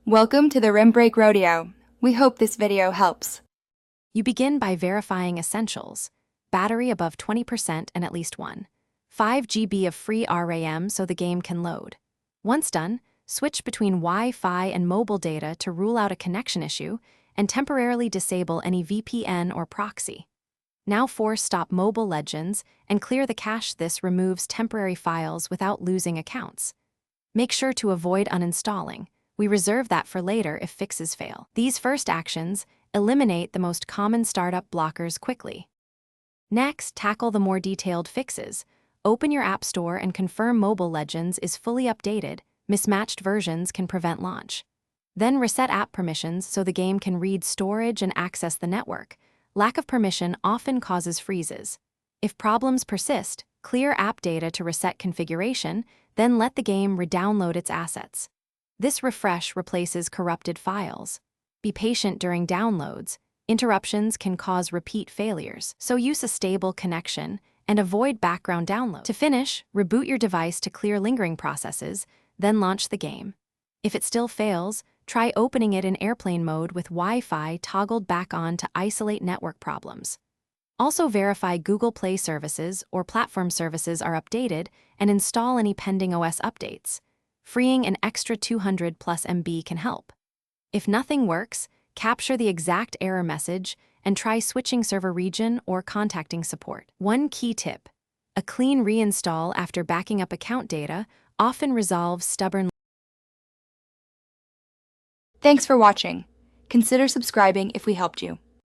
Welcome to the Rim Break Rodeo. We hope this video helps. You begin by verifying essentials: battery above 20% and at least 5 GB of free RAM so the game can load. Once done, switch between Wi-Fi and mobile data to rule out a connection issue and temporarily disable any VPN or proxy. Now force stop Mobile Legends and clear the cache. This removes temporary files without losing accounts. Make sure to avoid uninstalling. We reserve that for later if fixes fail. These first actions eliminate the most common startup blockers quickly. Next, tackle the more detailed fixes. Open your App Store and confirm Mobile Legends is fully updated. Mismatched versions can prevent launch. Then reset app permissions so the game can read storage and access the network. Lack of permission often causes freezes. If problems persist, clear app data to reset configuration, then let the game re-download its assets. This refresh replaces corrupted files. Be patient during downloads. Interruptions can cause repeat failures, so use a stable connection and avoid background download. To finish, reboot your device to clear lingering processes, then launch the game. If it still fails, try opening it in airplane mode with Wi-Fi toggled back on to isolate network problems. Also verify Google Play services or platform services are updated and install any pending OS updates. Freeing an extra 200+ MB can help. If nothing works, capture the exact error message and try switching server region or contacting support. One key tip: a clean reinstall after backing up account data often resolves stubborn. Thanks for watching. Consider subscribing if we helped you.